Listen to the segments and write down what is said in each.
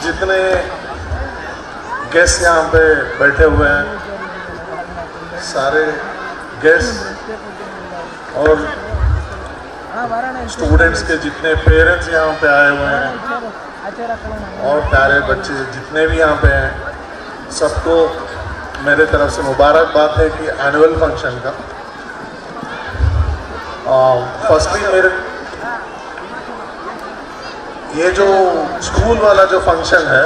जितने गेस्ट यहाँ पे बैठे हुए हैं, सारे गेस्ट और स्टूडेंट्स के जितने पेरेंट्स यहाँ पे आए हुए हैं और प्यारे बच्चे जितने भी यहाँ पे हैं, सबको मेरे तरफ से मुबारकबाद है कि एनुअल फंक्शन का। फर्स्टली मेरे ये जो स्कूल वाला जो फंक्शन है,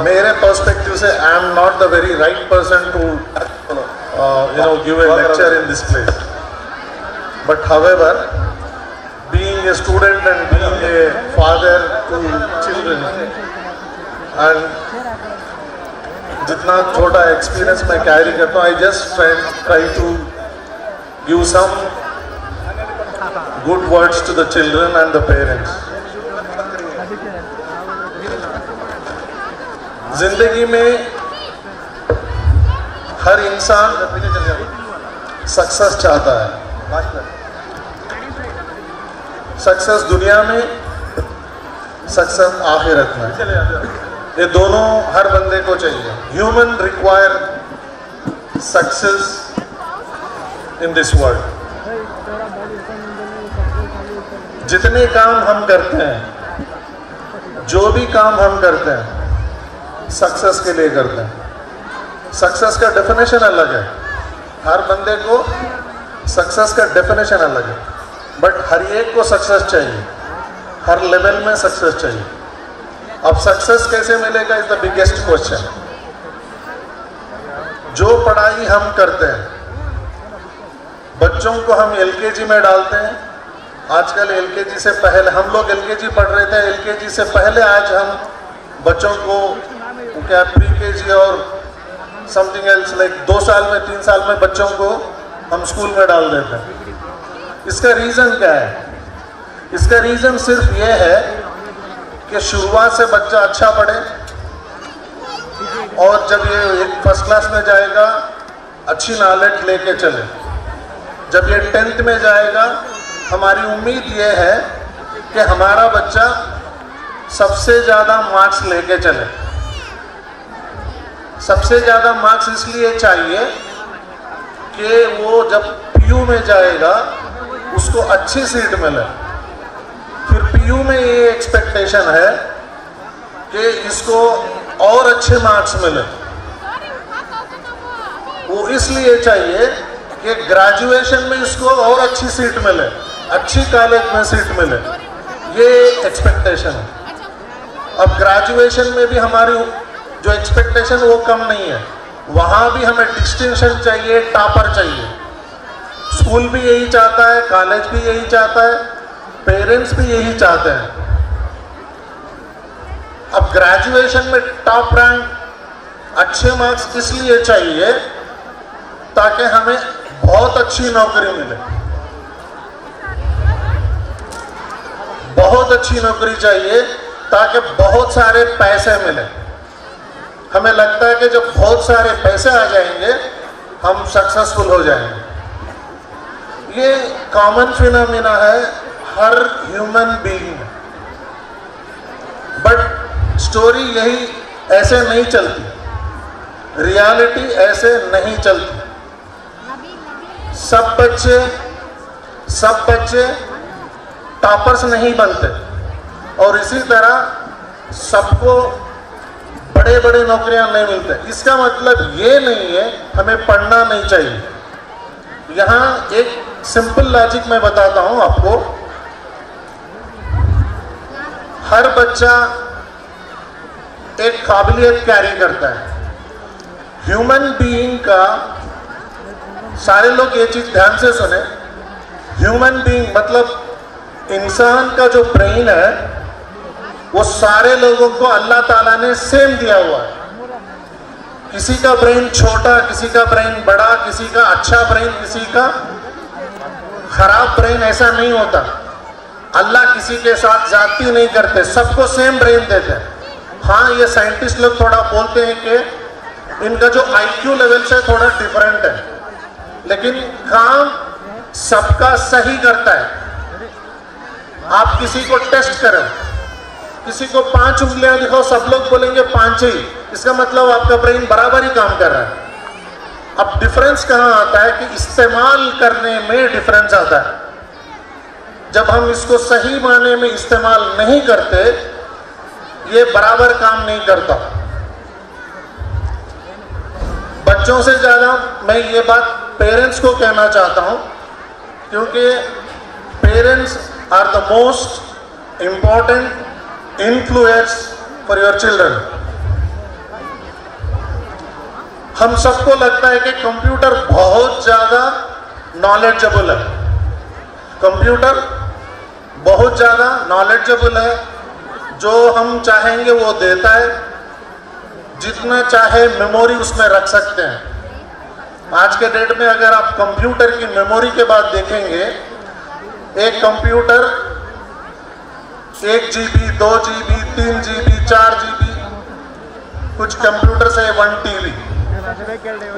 मेरे पर्सपेक्टिव से I am not the very right person to give a lecture in this place. But however, being a student and being a father to children and जितना छोटा एक्सपीरियंस मैं कैरी करता हूँ, I just try to give some good words to the children and the parents. जिंदगी में हर इंसान success चाहता है। सक्सेस दुनिया में, सक्सेस आखिरत में, ये दोनों हर बंदे को चाहिए। Human require success in this world. जितने काम हम करते हैं, जो भी काम हम करते हैं, सक्सेस के लिए करते हैं। सक्सेस का डेफिनेशन अलग है, हर बंदे को सक्सेस का डेफिनेशन अलग है, बट हर एक को सक्सेस चाहिए, हर लेवल में सक्सेस चाहिए। अब सक्सेस कैसे मिलेगा इज द बिगेस्ट क्वेश्चन। जो पढ़ाई हम करते हैं, बच्चों को हम एलकेजी में डालते हैं। आजकल एलकेजी से पहले हम लोग एलकेजी पढ़ रहे थे, एलकेजी से पहले आज हम बच्चों को क्या प्रीकेजी और समथिंग एल्स लाइक 2 साल में 3 साल में बच्चों को हम स्कूल में डाल देते हैं। इसका रीज़न क्या है? इसका रीज़न सिर्फ ये है कि शुरुआत से बच्चा अच्छा पढ़े और जब ये फर्स्ट क्लास में जाएगा अच्छी नॉलेज लेके चले। जब ये 10th में जाएगा, हमारी उम्मीद ये है कि हमारा बच्चा सबसे ज़्यादा मार्क्स लेके चले। सबसे ज़्यादा मार्क्स इसलिए चाहिए कि वो जब पीयू में जाएगा उसको अच्छी सीट मिले। फिर पीयू में ये एक्सपेक्टेशन है कि इसको और अच्छे मार्क्स मिले। वो इसलिए चाहिए कि ग्रेजुएशन में इसको और अच्छी सीट मिले, अच्छी कॉलेज में सीट मिले, ये एक्सपेक्टेशन है। अब ग्रेजुएशन में भी हमारी जो एक्सपेक्टेशन वो कम नहीं है, वहाँ भी हमें डिस्टिंक्शन चाहिए, टॉपर चाहिए। स्कूल भी यही चाहता है, कॉलेज भी यही चाहता है, पेरेंट्स भी यही चाहते हैं। अब ग्रेजुएशन में टॉप रैंक, अच्छे मार्क्स इसलिए चाहिए ताकि हमें बहुत अच्छी नौकरी मिले। बहुत अच्छी नौकरी चाहिए ताकि बहुत सारे पैसे मिले। हमें लगता है कि जब बहुत सारे पैसे आ जाएंगे हम सक्सेसफुल हो जाएंगे। ये कॉमन फिनोमिना है हर ह्यूमन बीइंग में, बट स्टोरी यही ऐसे नहीं चलती, रियलिटी ऐसे नहीं चलती। सब बच्चे टॉपर्स नहीं बनते और इसी तरह सबको बड़े बड़े नौकरियां नहीं मिलते। इसका मतलब ये नहीं है हमें पढ़ना नहीं चाहिए। यहाँ एक सिंपल लॉजिक मैं बताता हूँ आपको। हर बच्चा एक काबिलियत कैरी करता है। ह्यूमन बीइंग का, सारे लोग ये चीज ध्यान से सुने, ह्यूमन बीइंग मतलब इंसान का जो ब्रेन है वो सारे लोगों को अल्लाह ताला ने सेम दिया हुआ है। किसी का ब्रेन छोटा, किसी का ब्रेन बड़ा, किसी का अच्छा ब्रेन, किसी का खराब ब्रेन, ऐसा नहीं होता। अल्लाह किसी के साथ जाती नहीं करते, सबको सेम ब्रेन देते हैं। हाँ, ये साइंटिस्ट लोग थोड़ा बोलते हैं कि इनका जो IQ लेवल से थोड़ा डिफरेंट है, लेकिन काम सबका सही करता है। आप किसी को टेस्ट करें, किसी को 5 उंगलियां दिखाओ, सब लोग बोलेंगे 5 ही, इसका मतलब आपका ब्रेन बराबर ही काम कर रहा है। अब डिफरेंस कहाँ आता है कि इस्तेमाल करने में डिफरेंस आता है। जब हम इसको सही मायने में इस्तेमाल नहीं करते, ये बराबर काम नहीं करता। बच्चों से ज़्यादा मैं ये बात पेरेंट्स को कहना चाहता हूँ, क्योंकि parents are the most important influence for your children. हम सबको लगता है कि कंप्यूटर बहुत ज़्यादा नॉलेजेबल है, कंप्यूटर बहुत ज़्यादा नॉलेजेबल है, जो हम चाहेंगे वो देता है, जितना चाहे मेमोरी उसमें रख सकते हैं। आज के डेट में अगर आप कंप्यूटर की मेमोरी के बाद देखेंगे, एक computer 1 GB, 2 GB, 3 GB, 4 GB, कुछ कंप्यूटर से 1 TB,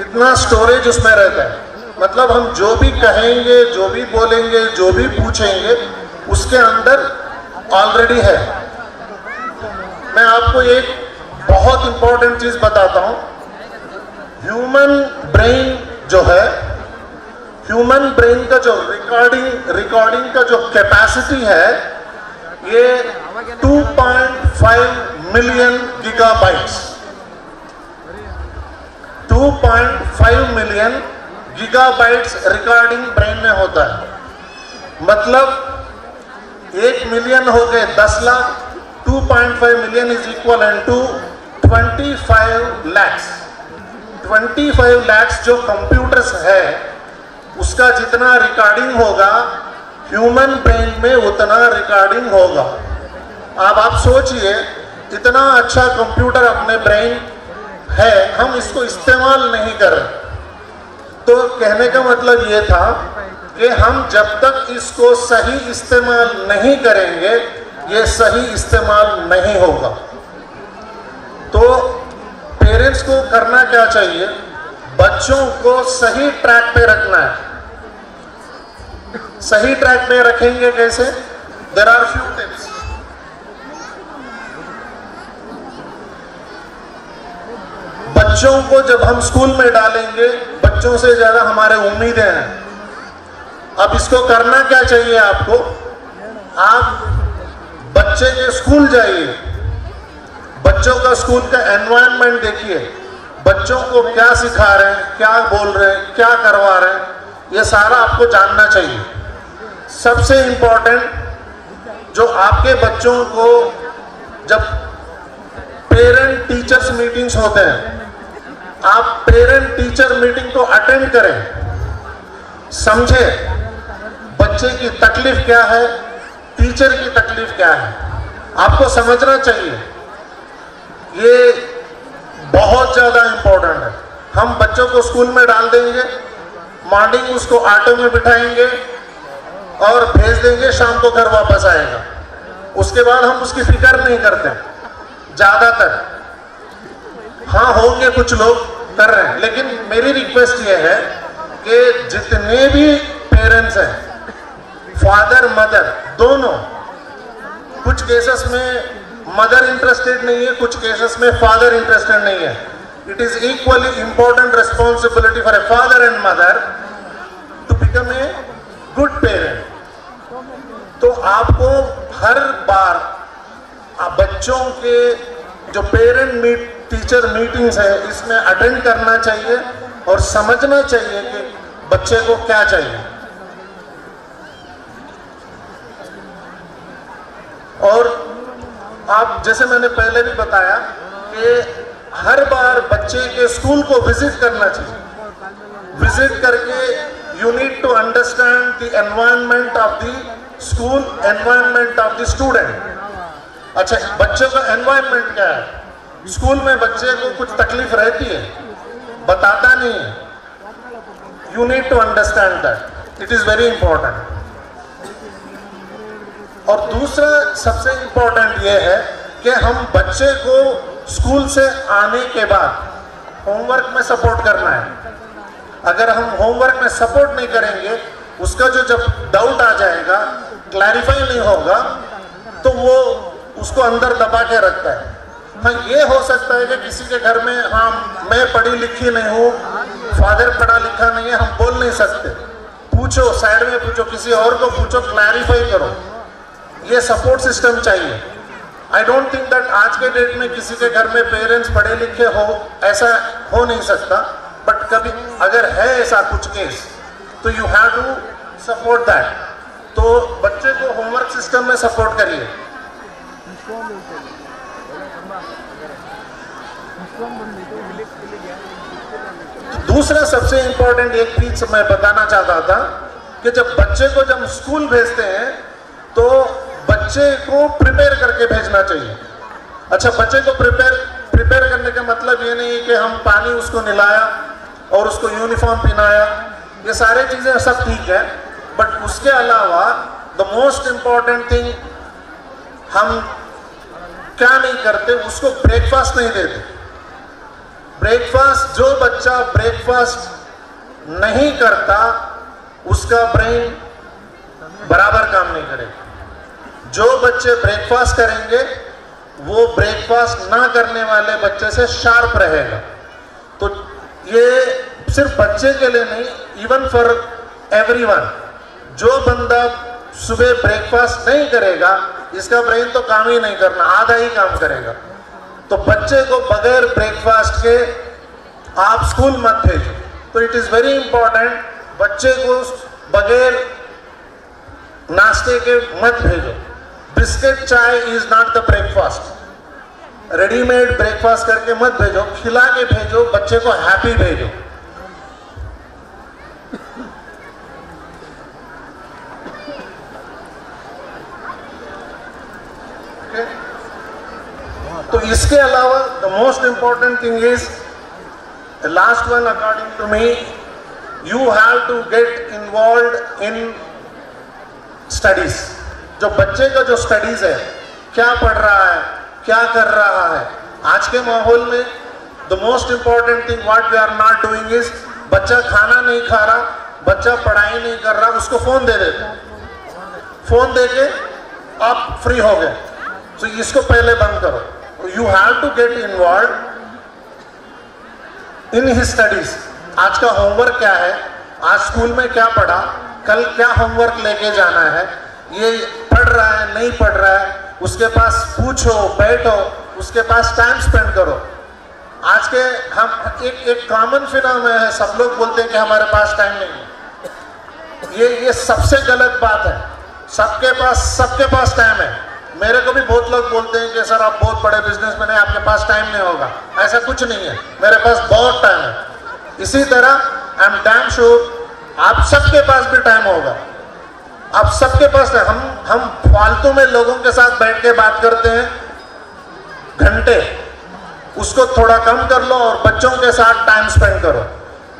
इतना स्टोरेज उसमें रहता है। मतलब हम जो भी कहेंगे, जो भी बोलेंगे, जो भी पूछेंगे, उसके अंदर ऑलरेडी है। मैं आपको एक बहुत इंपॉर्टेंट चीज बताता हूं। ह्यूमन ब्रेन जो है, ह्यूमन ब्रेन का जो रिकॉर्डिंग का जो कैपेसिटी है, ये 2.5 million gigabytes, 2.5 million gigabytes recording brain में होता है। मतलब 1 मिलियन हो गए 10 lakh, 2.5 million is equal to 25 lakhs। 25 lakhs जो कंप्यूटर्स है, उसका जितना रिकॉर्डिंग होगा, ह्यूमन ब्रेन में उतना रिकॉर्डिंग होगा। अब आप सोचिए, इतना अच्छा कंप्यूटर अपने ब्रेन है, हम इसको इस्तेमाल नहीं कर रहे। तो कहने का मतलब ये था कि हम जब तक इसको सही इस्तेमाल नहीं करेंगे, ये सही इस्तेमाल नहीं होगा। तो पेरेंट्स को करना क्या चाहिए? बच्चों को सही ट्रैक पे रखना है। सही ट्रैक पे रखेंगे कैसे? There are few tips. बच्चों को जब हम स्कूल में डालेंगे, बच्चों से ज्यादा हमारे उम्मीदें हैं। अब इसको करना क्या चाहिए आपको? आप बच्चे के स्कूल जाइए, बच्चों का स्कूल का एनवायरनमेंट देखिए, बच्चों को क्या सिखा रहे हैं, क्या बोल रहे हैं, क्या करवा रहे हैं, ये सारा आपको जानना चाहिए। सबसे इम्पोर्टेंट, जो आपके बच्चों को जब पेरेंट टीचर्स मीटिंग्स होते हैं, आप पेरेंट टीचर मीटिंग को अटेंड करें, समझे बच्चे की तकलीफ क्या है, टीचर की तकलीफ क्या है, आपको समझना चाहिए। ये बहुत ज़्यादा इम्पोर्टेंट है। हम बच्चों को स्कूल में डाल देंगे, मॉर्निंग उसको ऑटो में बिठाएंगे और भेज देंगे, शाम को घर वापस आएगा। उसके बाद हम उसकी फिक्र नहीं करते ज़्यादातर। हाँ, होंगे कुछ लोग कर रहे हैं, लेकिन मेरी रिक्वेस्ट ये है कि जितने भी पेरेंट्स हैं, फादर मदर दोनों, कुछ केसेस में मदर इंटरेस्टेड नहीं है, कुछ केसेस में फादर इंटरेस्टेड नहीं है। It is equally important responsibility for a father and mother to become a good parent. तो आपको हर बार बच्चों के जो पेरेंट टीचर मीटिंग्स है, इसमें अटेंड करना चाहिए और समझना चाहिए कि बच्चे को क्या चाहिए। और आप, जैसे मैंने पहले भी बताया कि हर बार बच्चे के स्कूल को विजिट करना चाहिए। विजिट करके you need to understand the environment of the school, environment of the student. अच्छा, बच्चों का एनवायरनमेंट क्या है? स्कूल में बच्चे को कुछ तकलीफ रहती है, बताता नहीं है। You need to understand that, it is very important. और दूसरा सबसे इंपॉर्टेंट ये है कि हम बच्चे को स्कूल से आने के बाद होमवर्क में सपोर्ट करना है। अगर हम होमवर्क में सपोर्ट नहीं करेंगे, उसका जो जब डाउट आ जाएगा क्लैरिफाई नहीं होगा तो वो उसको अंदर दबा के रखता है। हाँ, ये हो सकता है कि किसी के घर में, हाँ मैं पढ़ी लिखी नहीं हूँ, फादर पढ़ा लिखा नहीं है, हम बोल नहीं सकते, पूछो, साइड में पूछो, किसी और को पूछो, क्लैरिफाई करो, ये सपोर्ट सिस्टम चाहिए। आई डोंट थिंक दैट आज के डेट में किसी के घर में पेरेंट्स पढ़े लिखे हो, ऐसा हो नहीं सकता, बट कभी अगर है ऐसा कुछ केस तो you have to support that. तो बच्चे को होमवर्क सिस्टम में सपोर्ट करिए। दूसरा सबसे इंपॉर्टेंट एक चीज मैं बताना चाहता था कि जब बच्चे को जब स्कूल भेजते हैं तो बच्चे को प्रिपेयर करके भेजना चाहिए। अच्छा, बच्चे को प्रिपेयर करने का मतलब ये नहीं है कि हम पानी उसको निलाया और उसको यूनिफॉर्म पहनाया, ये सारे चीज़ें सब ठीक है, बट उसके अलावा द मोस्ट इम्पॉर्टेंट थिंग हम क्या नहीं करते, उसको ब्रेकफास्ट नहीं देते। ब्रेकफास्ट, जो बच्चा ब्रेकफास्ट नहीं करता उसका ब्रेन बराबर काम नहीं करेगा। जो बच्चे ब्रेकफास्ट करेंगे वो ब्रेकफास्ट ना करने वाले बच्चे से शार्प रहेगा। तो ये सिर्फ बच्चे के लिए नहीं, इवन फॉर एवरीवन। जो बंदा सुबह ब्रेकफास्ट नहीं करेगा इसका ब्रेन तो काम ही नहीं करना, आधा ही काम करेगा। तो बच्चे को बगैर ब्रेकफास्ट के आप स्कूल मत भेजो। तो इट इज़ वेरी इंपॉर्टेंट, बच्चे को बगैर नाश्ते के मत भेजो। बिस्किट चाय is not the breakfast. Readymade breakfast करके मत भेजो, खिला के भेजो, बच्चे को हैप्पी भेजो। तो इसके अलावा the most important thing is the last one according to me, you have to get involve in studies. जो बच्चे का जो स्टडीज है, क्या पढ़ रहा है, क्या कर रहा है, आज के माहौल में the most important thing what we are not doing is, बच्चा खाना नहीं खा रहा, बच्चा पढ़ाई नहीं कर रहा, उसको फोन दे देते, फोन दे के आप फ्री हो गए। तो इसको पहले बंद करो। You have to get involve in his studies. आज का होमवर्क क्या है, आज स्कूल में क्या पढ़ा, कल क्या होमवर्क लेके जाना है, ये पढ़ रहा है नहीं पढ़ रहा है, उसके पास पूछो, बैठो, उसके पास टाइम स्पेंड करो। आज के हम एक कॉमन फिनोमेना है, सब लोग बोलते हैं कि हमारे पास टाइम नहीं है। ये सबसे गलत बात है। सबके पास टाइम है। मेरे को भी बहुत लोग बोलते हैं कि सर आप बहुत बड़े बिजनेसमैन हैं, आपके पास टाइम नहीं होगा। ऐसा कुछ नहीं है, मेरे पास बहुत टाइम है। इसी तरह आई एम डैम श्योर आप सबके पास भी टाइम होगा। आप सबके पास है। हम फालतू में लोगों के साथ बैठ के बात करते हैं घंटे, उसको थोड़ा कम कर लो और बच्चों के साथ टाइम स्पेंड करो।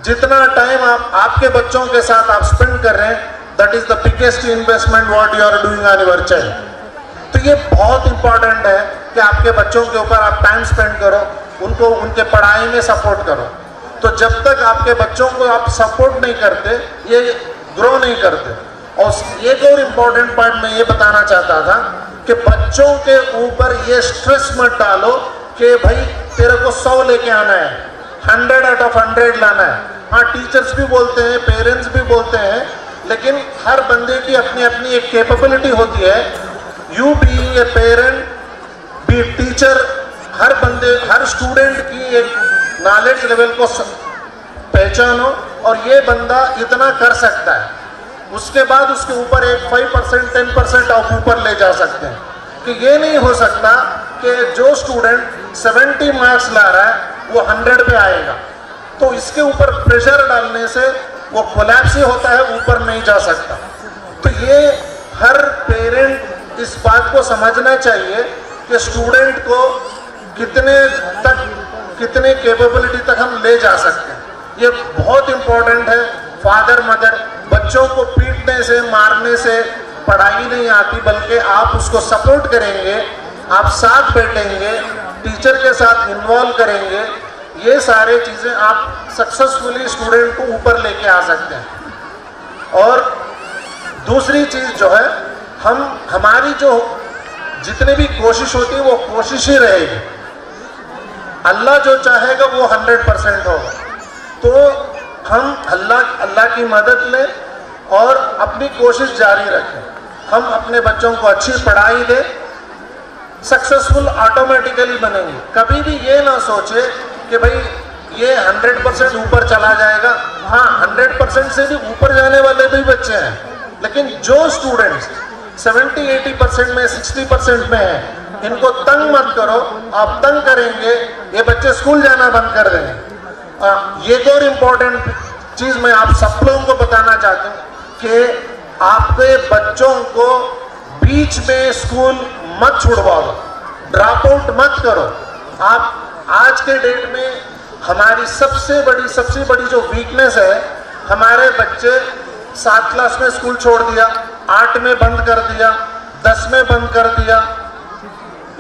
जितना टाइम आपके बच्चों के साथ आप स्पेंड कर रहे हैं, that is the biggest investment what you are doing on your child. तो ये बहुत इंपॉर्टेंट है कि आपके बच्चों के ऊपर आप टाइम स्पेंड करो, उनको उनके पढ़ाई में सपोर्ट करो। तो जब तक आपके बच्चों को आप सपोर्ट नहीं करते, ये ग्रो नहीं करते। और एक और इम्पॉर्टेंट पॉइंट मैं ये बताना चाहता था कि बच्चों के ऊपर ये स्ट्रेस मत डालो कि भाई तेरे को 100 लेके आना है, 100 आउट ऑफ 100 लाना है। हाँ, टीचर्स भी बोलते हैं, पेरेंट्स भी बोलते हैं, लेकिन हर बंदे की अपनी अपनी एक कैपेबिलिटी होती है। You be a parent, be teacher, हर स्टूडेंट की एक नॉलेज लेवल को पहचानो और ये बंदा इतना कर सकता है, उसके बाद उसके ऊपर एक 5% 10% आप ऊपर ले जा सकते हैं। कि ये नहीं हो सकता कि जो स्टूडेंट 70 मार्क्स ला रहा है वो 100 पे आएगा। तो इसके ऊपर प्रेशर डालने से वो कोलैप्स ही होता है, ऊपर नहीं जा सकता। तो ये हर पेरेंट इस बात को समझना चाहिए कि स्टूडेंट को कितने कैपेबिलिटी तक हम ले जा सकते हैं। ये बहुत इंपॉर्टेंट है। फादर मदर बच्चों को पीटने से, मारने से पढ़ाई नहीं आती, बल्कि आप उसको सपोर्ट करेंगे, आप साथ बैठेंगे, टीचर के साथ इन्वॉल्व करेंगे, ये सारे चीज़ें आप सक्सेसफुली स्टूडेंट को ऊपर लेके आ सकते हैं। और दूसरी चीज़ जो है, हमारी जो जितनी भी कोशिश होती है वो कोशिश ही रहेगी। अल्लाह जो चाहेगा वो 100% होगा। तो हम अल्लाह की मदद लें और अपनी कोशिश जारी रखें। हम अपने बच्चों को अच्छी पढ़ाई दें, सक्सेसफुल ऑटोमेटिकली बनेंगे। कभी भी ये ना सोचे कि भाई ये 100% ऊपर चला जाएगा। हाँ, 100% से भी ऊपर जाने वाले भी बच्चे हैं, लेकिन जो स्टूडेंट्स 70-80% में 60% में है, इनको तंग मत करो। आप तंग करेंगे ये बच्चे स्कूल जाना बंद कर देंगे। ये तो इम्पोर्टेंट चीज़ मैं आप सब लोगों को बताना चाहता हूँ कि आपके बच्चों को बीच में स्कूल मत छुड़वाओ, ड्रॉप आउट मत करो। आप आज के डेट में हमारी सबसे बड़ी जो वीकनेस है, हमारे बच्चे 7 क्लास में स्कूल छोड़ दिया, 8 में बंद कर दिया, 10 में बंद कर दिया,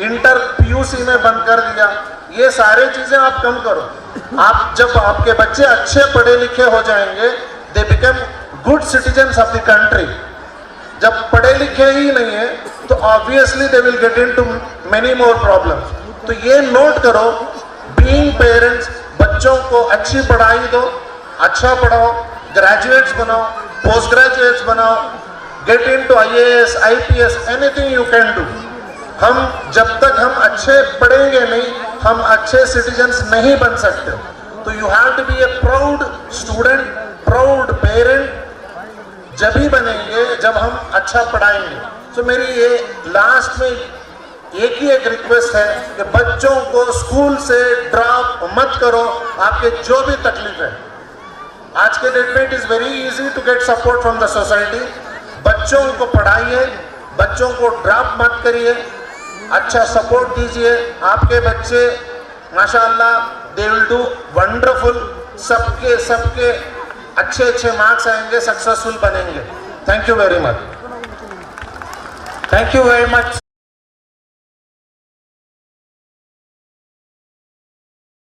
इंटर पीयूसी में बंद कर दिया। ये सारे चीजें आप कम करो। आप जब आपके बच्चे अच्छे पढ़े लिखे हो जाएंगे, they become good citizens of the country. जब पढ़े लिखे ही नहीं है तो obviously they will get into many more problems. तो ये नोट करो, बीइंग पेरेंट्स, बच्चों को अच्छी पढ़ाई दो, अच्छा पढ़ाओ, ग्रेजुएट्स बनाओ, पोस्ट ग्रेजुएट्स बनाओ, get into IAS, IPS, anything you can do. हम जब तक हम अच्छे पढ़ेंगे नहीं, हम अच्छे सिटीजन्स नहीं बन सकते। तो you have to be a proud student, proud parent जब ही बनेंगे जब हम अच्छा पढ़ाएंगे। तो मेरी ये लास्ट में एक रिक्वेस्ट है कि बच्चों को स्कूल से ड्रॉप मत करो, आपके जो भी तकलीफ है। आज के डेट में it is very easy to get support from the society. बच्चों को पढ़ाइए, बच्चों को ड्रॉप मत करिए, अच्छा सपोर्ट दीजिए। आपके बच्चे माशाअल्लाह दे विल डू वंडरफुल। सबके अच्छे मार्क्स आएंगे, सक्सेसफुल बनेंगे। Thank you very much. Thank you very much.